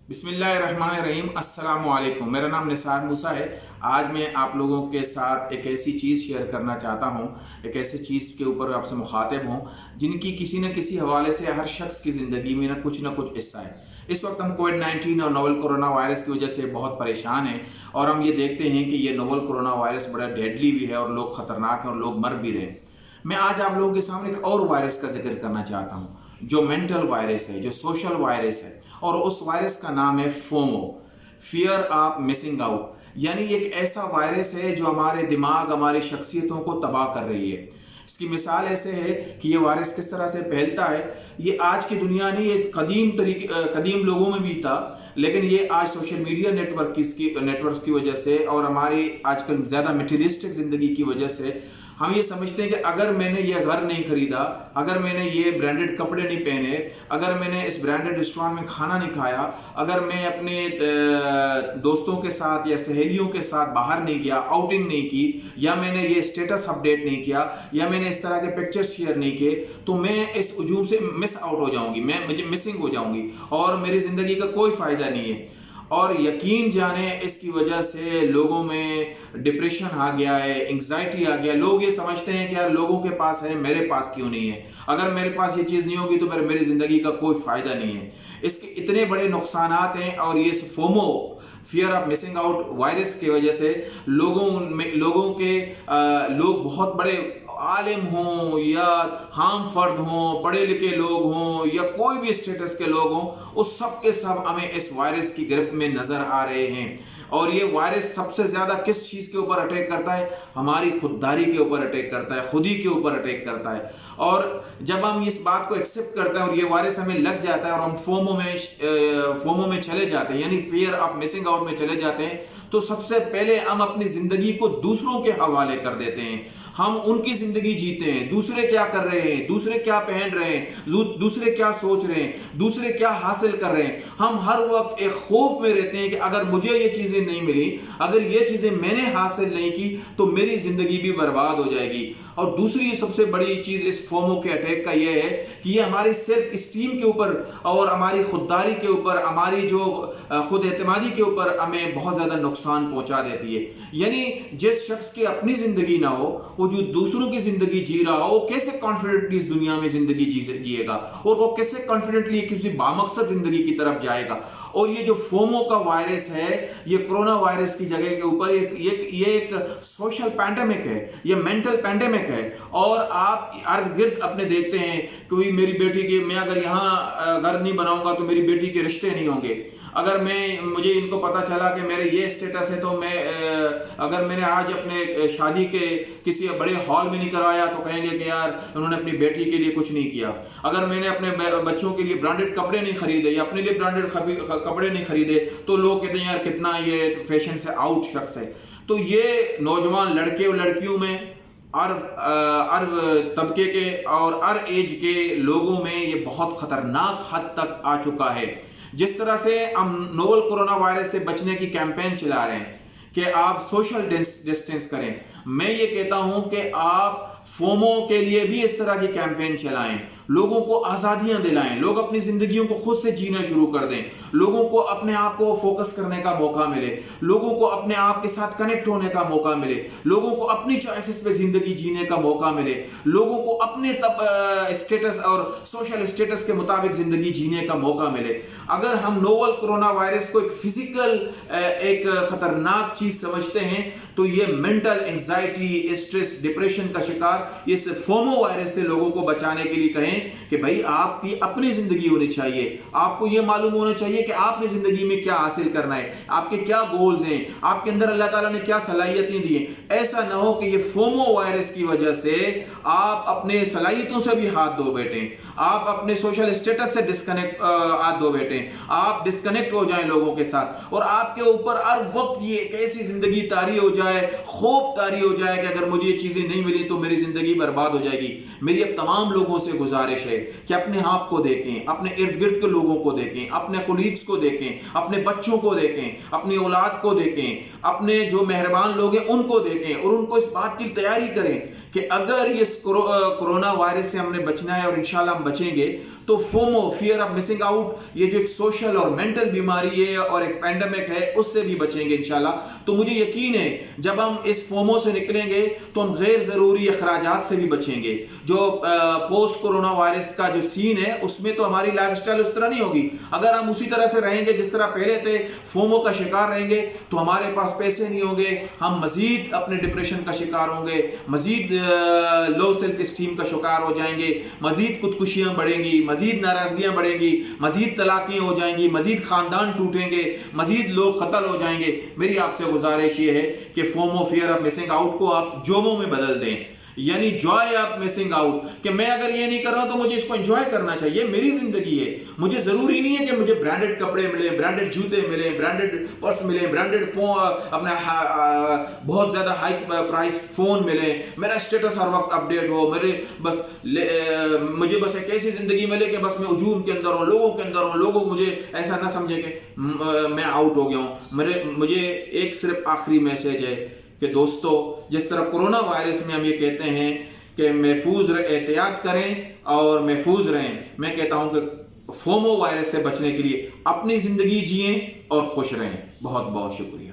बिस्मिल्लाहिर्रहमानिर्रहीम। अस्सलाम वालेकुम। मेरा नाम निसार मूसा है। आज मैं आप लोगों के साथ एक ऐसी चीज़ शेयर करना चाहता हूँ, एक ऐसी चीज़ के ऊपर आपसे मुखातिब हूँ जिनकी किसी न किसी हवाले से हर शख्स की ज़िंदगी में ना कुछ हिस्सा है। इस वक्त हम कोविड-19 और नोवल कोरोना वायरस की वजह से बहुत परेशान हैं और हम ये देखते हैं कि ये नोवल कोरोना वायरस बड़ा डेडली भी है और लोग ख़तरनाक हैं और लोग मर भी रहे हैं। मैं आज आप लोगों के सामने एक और वायरस का जिक्र करना चाहता हूँ, जो मेंटल वायरस है, जो सोशल वायरस है, और उस वायरस का नाम है FOMO, fear of missing out. यानी एक ऐसा वायरस है जो हमारे दिमाग, हमारी शख्सियतों को तबाह कर रही है। इसकी मिसाल ऐसे है कि ये वायरस किस तरह से फैलता है। ये आज की दुनिया नहीं, ये कदीम लोगों में भी था, लेकिन ये आज सोशल मीडिया नेटवर्क की वजह से और हमारी आजकल ज़्यादा मटेरियलिस्टिक ज़िंदगी की वजह से हम ये समझते हैं कि अगर मैंने ये घर नहीं खरीदा, अगर मैंने ये ब्रांडेड कपड़े नहीं पहने, अगर मैंने इस ब्रांडेड रेस्टोरेंट में खाना नहीं खाया, अगर मैं अपने दोस्तों के साथ या सहेलियों के साथ बाहर नहीं गया, आउटिंग नहीं की, या मैंने ये स्टेटस अपडेट नहीं किया, या मैंने इस तरह के पिक्चर्स शेयर नहीं किए, तो मैं इस हजूम से मिस आउट हो जाऊंगी, मुझे मिसिंग हो जाऊंगी और मेरी ज़िंदगी का कोई फ़ायदा नहीं है। और यकीन जाने इसकी वजह से लोगों में डिप्रेशन आ गया है, एंग्जाइटी आ गया। लोग ये समझते हैं कि यार लोगों के पास है, मेरे पास क्यों नहीं है, अगर मेरे पास ये चीज़ नहीं होगी तो मेरी ज़िंदगी का कोई फ़ायदा नहीं है। इसके इतने बड़े नुकसानात हैं और ये FOMO, fear of missing out virus की वजह से लोग बहुत बड़े आलिम हों या हाम फर्द हों, पढ़े लिखे लोग हों या कोई भी स्टेटस के लोग हों, उस सब के सब हमें इस वायरस की गिरफ्त में नज़र आ रहे हैं। और ये वायरस सबसे ज़्यादा किस चीज़ के ऊपर अटैक करता है? हमारी खुददारी के ऊपर अटैक करता है, खुदी के ऊपर अटैक करता है। और जब हम इस बात को एक्सेप्ट करते हैं और ये वायरस हमें लग जाता है और हम फोमो में चले जाते हैं, यानी फियर ऑफ मिसिंग आउट में चले जाते हैं, तो सबसे पहले हम अपनी ज़िंदगी को दूसरों के हवाले कर देते हैं। हम उनकी जिंदगी जीते हैं, दूसरे क्या कर रहे हैं, दूसरे क्या पहन रहे हैं, दूसरे क्या सोच रहे हैं, दूसरे क्या हासिल कर रहे हैं। हम हर वक्त एक खौफ में रहते हैं कि अगर मुझे ये चीजें नहीं मिली, अगर ये चीजें मैंने हासिल नहीं की, तो मेरी जिंदगी भी बर्बाद हो जाएगी। और दूसरी सबसे बड़ी चीज इस फोमो के अटैक का यह है कि ये हमारी सेल्फ स्टीम के ऊपर और हमारी खुददारी के ऊपर, हमारी जो खुद एतमादी के ऊपर हमें बहुत ज्यादा नुकसान पहुंचा देती है। यानी जिस शख्स की अपनी जिंदगी ना हो, वो जो दूसरों की जिंदगी जी रहा हो, वो कैसे कॉन्फिडेंटली इस दुनिया में जिंदगी जिएगा और वो कैसे कॉन्फिडेंटली किसी बामकसद जिंदगी की तरफ जाएगा। और ये जो फोमो का वायरस है, ये कोरोना वायरस की जगह के ऊपर ये एक सोशल पैंडेमिक है, ये मेंटल पैंडेमिक है। और आप इर्द गिर्द अपने देखते हैं कि मेरी बेटी के, मैं अगर यहाँ घर नहीं बनाऊंगा तो मेरी बेटी के रिश्ते नहीं होंगे। अगर मुझे इनको पता चला कि मेरे ये स्टेटस है, तो अगर मैंने आज अपने शादी के किसी बड़े हॉल में नहीं करवाया तो कहेंगे कि यार उन्होंने अपनी बेटी के लिए कुछ नहीं किया। अगर मैंने अपने बच्चों के लिए ब्रांडेड कपड़े नहीं खरीदे या अपने लिए ब्रांडेड कपड़े नहीं खरीदे, तो लोग कहते हैं यार कितना ये फैशन से आउट शख्स है। तो ये नौजवान लड़के और लड़कियों में अर तबके के और हर एज के लोगों में ये बहुत खतरनाक हद तक आ चुका है। जिस तरह से हम नोवल कोरोना वायरस से बचने की कैंपेन चला रहे हैं कि आप सोशल डिस्टेंस करें, मैं ये कहता हूं कि आप फोमो के लिए भी इस तरह की कैंपेन चलाएं, लोगों को आज़ादियां दिलाएं, लोग अपनी जिंदगियों को खुद से जीना शुरू कर दें, लोगों को अपने आप को फोकस करने का मौका मिले, लोगों को अपने आप के साथ कनेक्ट होने का मौका मिले, लोगों को अपनी चॉइसेस पे जिंदगी जीने का मौका मिले, लोगों को अपने स्टेटस और सोशल स्टेटस के मुताबिक जिंदगी जीने का मौका मिले। अगर हम नोवल कोरोना वायरस को एक फिजिकल एक खतरनाक चीज समझते हैं, तो ये मेंटल एंग्जाइटी, स्ट्रेस, डिप्रेशन का शिकार इस फोमो वायरस से लोगों को बचाने के लिए कहें कि भाई आपकी अपनी जिंदगी होनी चाहिए, आपको ये मालूम होना चाहिए कि आपने जिंदगी में क्या हासिल करना है, आपके क्या गोल्स हैं, आपके अंदर अल्लाह ताला ने क्या सलाहियतें दी हैं। ऐसा ना हो कि ये फोमो वायरस की वजह से आप अपने सलाहियतों से भी हाथ धो बैठें, आप अपने सोशल स्टेटस से हाथ धो बैठें, आप डिस्कनेक्ट हो जाएं लोगों के साथ, और आपके ऊपर हर वक्त ये एक ऐसी जिंदगी तारी हो जाए, खौफ तारी हो जाए कि अगर मुझे ये चीजें नहीं मिली तो मेरी जिंदगी बर्बाद हो जाएगी। मेरी अब तमाम लोगों से गुजारिश है कि अपने आप को देखें, अपने इर्द गिर्द के लोगों को देखें, अपने कोलीग्स को देखें, अपने बच्चों को देखें, अपनी औलाद को देखें, अपने जो मेहरबान लोग हैं उनको देखें और उनको इस बात की तैयारी करें کہ اگر یہ کورونا وائرس سے ہم نے بچنا ہے اور انشاءاللہ ہم بچیں گے تو FOMO fear of missing out یہ جو ایک سوشل اور مینٹل بیماری ہے اور ایک پینڈیمک ہے اس سے بھی بچیں گے انشاءاللہ. تو مجھے یقین ہے جب ہم اس فومو سے نکلیں گے تو ہم غیر ضروری اخراجات سے بھی بچیں گے. جو پوسٹ کورونا وائرس کا جو سین ہے اس میں تو ہماری لائف سٹائل اس طرح نہیں ہوگی. اگر ہم اسی طرح سے رہیں گے جس طرح پہلے تھے, فومو کا شکار رہیں گے, تو ہمارے پاس پیسے نہیں ہوں گے, ہم مزید اپنے ڈپریشن کا شکار ہوں گے, مزید لو سیلف اسٹیم کا شکار ہو جائیں گے, مزید خودکشیاں بڑھیں گی, مزید ناراضگیاں بڑھیں گی, مزید طلاقیں ہو جائیں گی, مزید خاندان ٹوٹیں گے, مزید لوگ قتل ہو جائیں گے. میری آپ سے گزارش یہ ہے کہ FOMO fear of missing out کو آپ جومو میں بدل دیں, یعنی جوائے آف مسنگ آؤٹ, کہ میں اگر یہ نہیں کر رہا ہوں تو مجھے اس کو انجوائے کرنا چاہیے. میری زندگی ہے, مجھے ضروری نہیں ہے کہ مجھے برانڈڈ کپڑے ملے, برانڈڈ جوتے ملے, برانڈڈ پرس ملے, برانڈڈ فون, اپنا بہت زیادہ ہائی پرائس فون ملے, میرا اسٹیٹس ہر وقت اپڈیٹ ہو, مجھے بس ایک ایسی زندگی ملے کہ بس میں ہجوم کے اندر ہوں, لوگوں کے اندر ہوں, لوگوں مجھے ایسا نہ سمجھے کہ میں آؤٹ ہو گیا ہوں. مجھے ایک صرف آخری میسج ہے کہ دوستو, جس طرح کورونا وائرس میں ہم یہ کہتے ہیں کہ محفوظ احتیاط کریں اور محفوظ رہیں, میں کہتا ہوں کہ فومو وائرس سے بچنے کے لیے اپنی زندگی جئیں اور خوش رہیں. بہت بہت شکریہ.